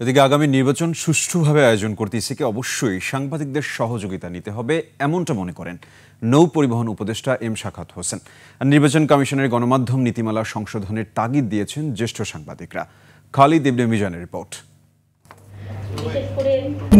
এদিকে আগামী নির্বাচন সুষ্ঠুভাবে আয়োজন করতে ইসিকে অবশ্যই সাংবাদিকদের সহযোগিতা নিতে হবে এমনটা মনে করেন নৌ পরিবহন উপদেষ্টা এম শাখাওয়াত হোসেন। নির্বাচন কমিশনের গণমাধ্যম নীতিমালা সংশোধনের তাগিদ দিয়েছেন জ্যেষ্ঠ সাংবাদিকরা। খালিদ ইবনে মিজানের রিপোর্ট।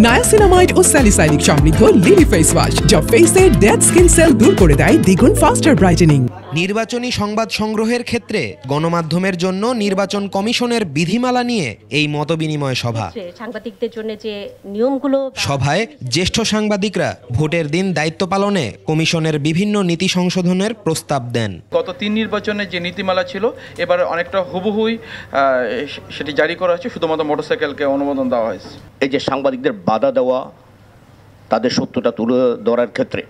নায়াসিনামাইড ও স্যালিসাইলিক সমৃদ্ধ লিলি ফেস ওয়াশ যা ফেসের ডেড স্কিন সেল দূর করে দেয় দ্বিগুণ ফাস্টার ব্রাইটেনিং। নির্বাচনী সংবাদ সংগ্রহের ক্ষেত্রে গণমাধ্যমের জন্য নির্বাচন কমিশনের বিধিমালা নিয়ে এই মতবিনিময় সভা। সাংবাদিকদের জন্য যে নিয়মগুলো, সভায় জ্যেষ্ঠ সাংবাদিকরা ভোটের দিন দায়িত্ব পালনে কমিশনের বিভিন্ন নীতি সংশোধনের প্রস্তাব দেন। গত 3 নির্বাচনে যে নীতিমালা ছিল এবার অনেকটা হুবহুই সেটি জারি করা হয়েছে, শুধুমাত্র মোটরসাইকেলকে অনুমোদন দেওয়া হয়েছে। এই যে সাংবাদিকদের বাধা দেওয়া, তাদের সত্যটা তুলে ধরার ক্ষেত্রে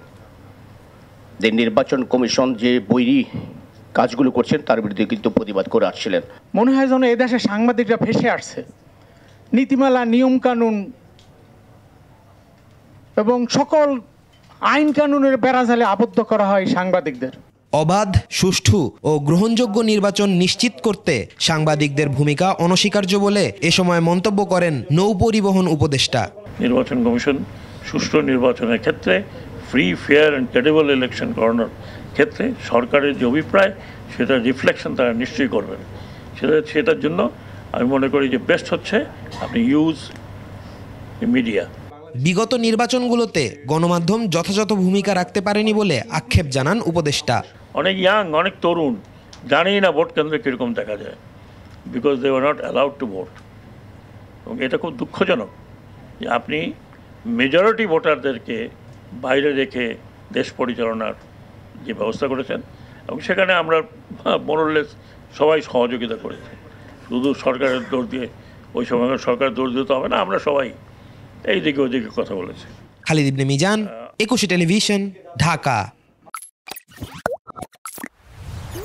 যে নির্বাচন কমিশন যে বৈরী কাজগুলো করছেন তার বিরুদ্ধে কিন্তু প্রতিবাদ করে আসছিলেন। মনে হয় যেন এদেশে সাংবাদিকরা ফেসে আসছে। নীতিমালা, নিয়মকানুন এবং সকল আইন কানুনের বেড়াজালে আবদ্ধ করা হয় সাংবাদিকদের। অবাধ, সুষ্ঠু ও গ্রহণযোগ্য নির্বাচন নিশ্চিত করতে সাংবাদিকদের ভূমিকা অনস্বীকার্য বলে এ সময় মন্তব্য করেন নৌ পরিবহন উপদেষ্টা। নির্বাচন কমিশন সুষ্ঠু নির্বাচনের ক্ষেত্রে free, fair and credible election করানোর ক্ষেত্রে সরকারের যে অভিপ্রায় সেটা রিফ্লেকশন তারা নিশ্চয়ই করবেন। সেটার জন্য আমি মনে করি যে বেস্ট হচ্ছে আপনি ইউজ মিডিয়া। বিগত নির্বাচনগুলোতে গণমাধ্যম যথাযথ ভূমিকা রাখতে পারেনি বলে আক্ষেপ জানান উপদেষ্টা। অনেক ইয়াং, অনেক তরুণ জানেই না ভোট কেন্দ্রে কীরকম দেখা যায়, because they were not allowed to vote. এবং এটা খুব দুঃখজনক যে আপনি মেজরিটি ভোটারদেরকে বাইরে রেখে দেশ পরিচালনার যে ব্যবস্থা করেছেন, এবং সেখানে আমরা মোরলেস সবাই সহযোগিতা করেছি। শুধু সরকারের দোষ দিয়ে ওই সময় সরকারের দোষ দিতে হবে না, আমরা সবাই এই দিকে ওদিকে কথা বলেছি। খালিদ ইবনে মিজান, 21 টেলিভিশন, ঢাকা।